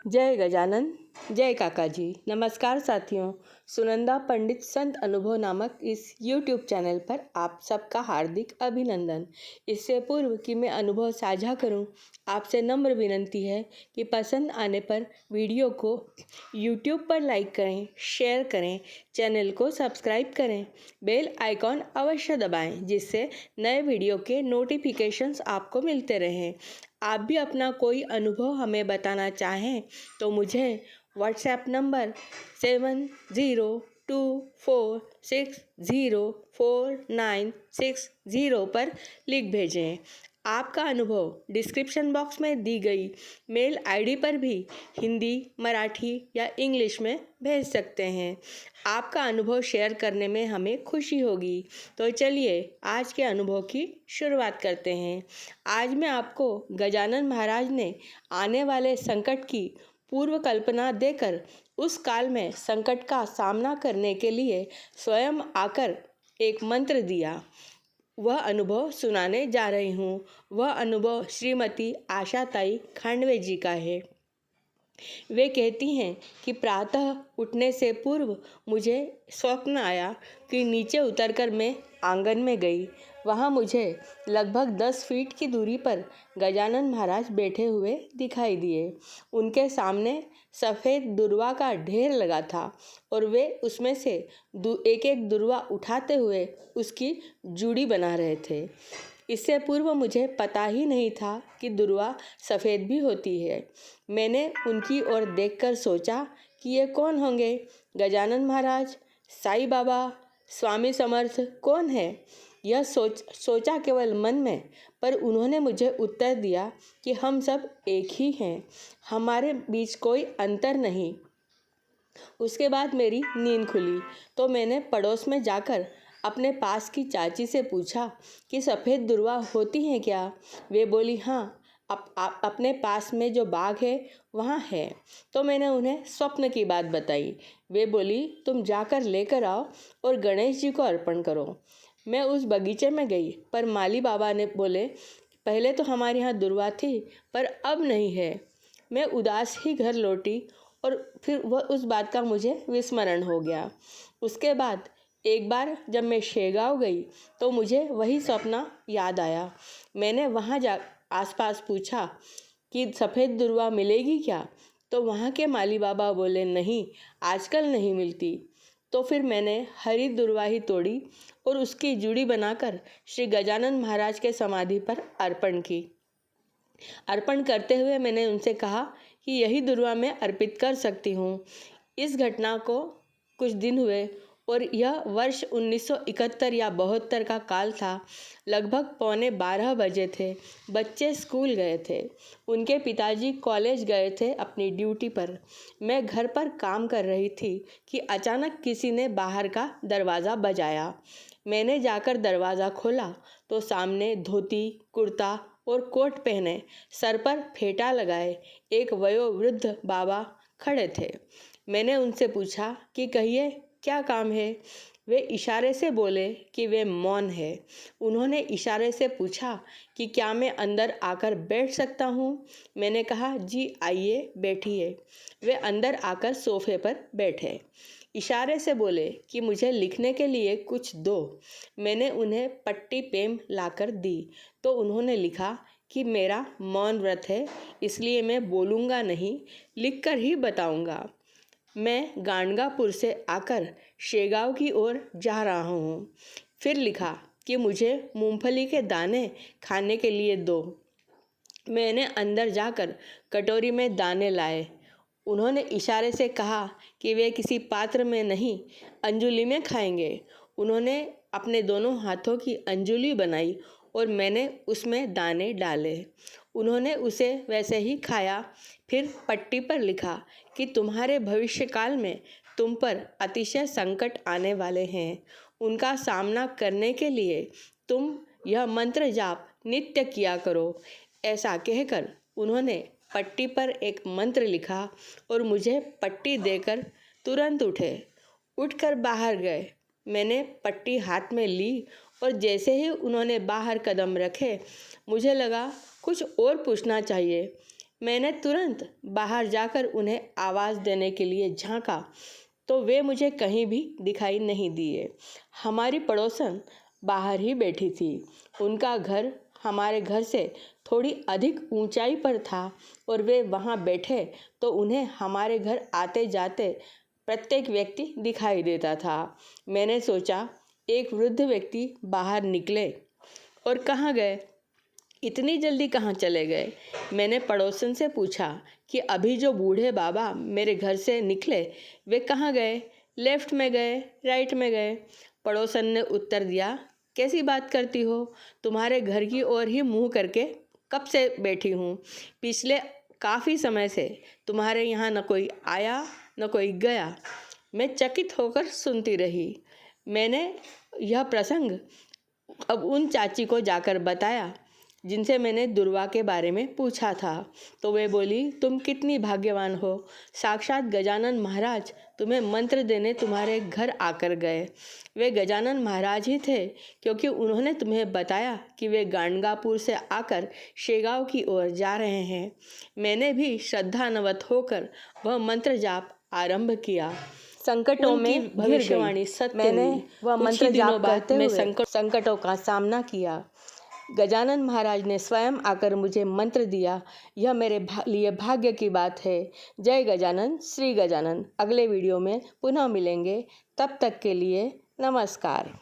जय गजानन, जय काका जी। नमस्कार साथियों, सुनंदा पंडित संत अनुभव नामक इस YouTube चैनल पर आप सबका हार्दिक अभिनंदन। इससे पूर्व कि मैं अनुभव साझा करूं, आपसे नम्र विनती है कि पसंद आने पर वीडियो को YouTube पर लाइक करें, शेयर करें, चैनल को सब्सक्राइब करें, बेल आइकॉन अवश्य दबाएं, जिससे नए वीडियो के नोटिफिकेशंस आपको मिलते रहें। आप भी अपना कोई अनुभव हमें बताना चाहें तो मुझे व्हाट्सएप नंबर 7024604960 पर लिख भेजें। आपका अनुभव डिस्क्रिप्शन बॉक्स में दी गई मेल आईडी पर भी हिंदी, मराठी या इंग्लिश में भेज सकते हैं। आपका अनुभव शेयर करने में हमें खुशी होगी। तो चलिए आज के अनुभव की शुरुआत करते हैं। आज मैं आपको गजानन महाराज ने आने वाले संकट की पूर्व कल्पना देकर उस काल में संकट का सामना करने के लिए स्वयं आकर एक मंत्र दिया, वह अनुभव सुनाने जा रही हूँ। वह अनुभव श्रीमती आशाताई खांडवे जी का है। वे कहती हैं कि प्रातः उठने से पूर्व मुझे स्वप्न आया कि नीचे उतरकर मैं आंगन में गई। वहाँ मुझे लगभग 10 फीट की दूरी पर गजानन महाराज बैठे हुए दिखाई दिए। उनके सामने सफ़ेद दुर्वा का ढेर लगा था और वे उसमें से एक एक दुर्वा उठाते हुए उसकी जूड़ी बना रहे थे। इससे पूर्व मुझे पता ही नहीं था कि दुर्वा सफ़ेद भी होती है। मैंने उनकी ओर देखकर सोचा कि ये कौन होंगे? गजानन महाराज, साईं बाबा, स्वामी समर्थ कौन है? यह सोचा केवल मन में, पर उन्होंने मुझे उत्तर दिया कि हम सब एक ही हैं, हमारे बीच कोई अंतर नहीं। उसके बाद मेरी नींद खुली तो मैंने पड़ोस में जाकर अपने पास की चाची से पूछा कि सफ़ेद दुर्वा होती हैं क्या? वे बोली हाँ, अपने पास में जो बाग है वहाँ है। तो मैंने उन्हें स्वप्न की बात बताई। वे बोली तुम जाकर लेकर आओ और गणेश जी को अर्पण करो। मैं उस बगीचे में गई, पर माली बाबा ने बोले पहले तो हमारे यहाँ दुर्वा थी पर अब नहीं है। मैं उदास ही घर लौटी और फिर वह उस बात का मुझे विस्मरण हो गया। उसके बाद एक बार जब मैं शेगांव गई तो मुझे वही सपना याद आया। मैंने वहाँ आसपास पूछा कि सफ़ेद दुर्वा मिलेगी क्या? तो वहाँ के माली बाबा बोले नहीं, आजकल नहीं मिलती। तो फिर मैंने हरी दुर्वा ही तोड़ी और उसकी जुड़ी बनाकर श्री गजानन महाराज के समाधि पर अर्पण की। अर्पण करते हुए मैंने उनसे कहा कि यही दुर्वा मैं अर्पित कर सकती हूँ। इस घटना को कुछ दिन हुए और यह वर्ष 1971 या 72 का काल था। लगभग 11:15 बजे थे। बच्चे स्कूल गए थे। उनके पिताजी कॉलेज गए थे अपनी ड्यूटी पर। मैं घर पर काम कर रही थी कि अचानक किसी ने बाहर का दरवाज़ा बजाया। मैंने जाकर दरवाज़ा खोला तो सामने धोती, कुर्ता और कोट पहने, सर पर फेटा लगाए एक वयोवृद्ध बाबा खड़े थे। मैंने उनसे पूछा कि कहिए क्या काम है? वे इशारे से बोले कि वे मौन है। उन्होंने इशारे से पूछा कि क्या मैं अंदर आकर बैठ सकता हूँ? मैंने कहा जी आइए बैठिए। वे अंदर आकर सोफे पर बैठे। इशारे से बोले कि मुझे लिखने के लिए कुछ दो। मैंने उन्हें पट्टी पेन लाकर दी तो उन्होंने लिखा कि मेरा मौन व्रत है, इसलिए मैं बोलूँगा नहीं, लिखकर ही बताऊँगा। मैं गाणगापुर से आकर शेगांव की ओर जा रहा हूँ। फिर लिखा कि मुझे मूंगफली के दाने खाने के लिए दो। मैंने अंदर जाकर कटोरी में दाने लाए। उन्होंने इशारे से कहा कि वे किसी पात्र में नहीं, अंजुली में खाएंगे। उन्होंने अपने दोनों हाथों की अंजुली बनाई और मैंने उसमें दाने डाले। उन्होंने उसे वैसे ही खाया। फिर पट्टी पर लिखा कि तुम्हारे भविष्य काल में तुम पर अतिशय संकट आने वाले हैं। उनका सामना करने के लिए तुम यह मंत्र जाप नित्य किया करो। ऐसा कहकर उन्होंने पट्टी पर एक मंत्र लिखा और मुझे पट्टी देकर तुरंत उठकर बाहर गए। मैंने पट्टी हाथ में ली और जैसे ही उन्होंने बाहर कदम रखे, मुझे लगा कुछ और पूछना चाहिए। मैंने तुरंत बाहर जाकर उन्हें आवाज़ देने के लिए झांका तो वे मुझे कहीं भी दिखाई नहीं दिए। हमारी पड़ोसन बाहर ही बैठी थी। उनका घर हमारे घर से थोड़ी अधिक ऊंचाई पर था और वे वहां बैठे तो उन्हें हमारे घर आते जाते प्रत्येक व्यक्ति दिखाई देता था। मैंने सोचा एक वृद्ध व्यक्ति बाहर निकले और कहाँ गए, इतनी जल्दी कहाँ चले गए। मैंने पड़ोसन से पूछा कि अभी जो बूढ़े बाबा मेरे घर से निकले वे कहाँ गए, लेफ्ट में गए, राइट में गए। पड़ोसन ने उत्तर दिया, कैसी बात करती हो, तुम्हारे घर की ओर ही मुंह करके कब से बैठी हूँ। पिछले काफ़ी समय से तुम्हारे यहाँ न कोई आया न कोई गया। मैं चकित होकर सुनती रही। मैंने यह प्रसंग अब उन चाची को जाकर बताया जिनसे मैंने दुर्वा के बारे में पूछा था। तो वे बोली, तुम कितनी भाग्यवान हो, साक्षात गजानन महाराज तुम्हें मंत्र देने तुम्हारे घर आकर गए। वे गजानन महाराज ही थे क्योंकि उन्होंने तुम्हें बताया कि वे गाणगापुर से आकर शेगांव की ओर जा रहे हैं। मैंने भी श्रद्धान्वित होकर वह मंत्र जाप आरंभ किया। संकटों में भविष्यवाणी सत्य मैंने वह मंत्र जाप करते हुए संकटों का सामना किया। गजानन महाराज ने स्वयं आकर मुझे मंत्र दिया। यह मेरे लिए भाग्य की बात है। जय गजानन, श्री गजानन। अगले वीडियो में पुनः मिलेंगे, तब तक के लिए नमस्कार।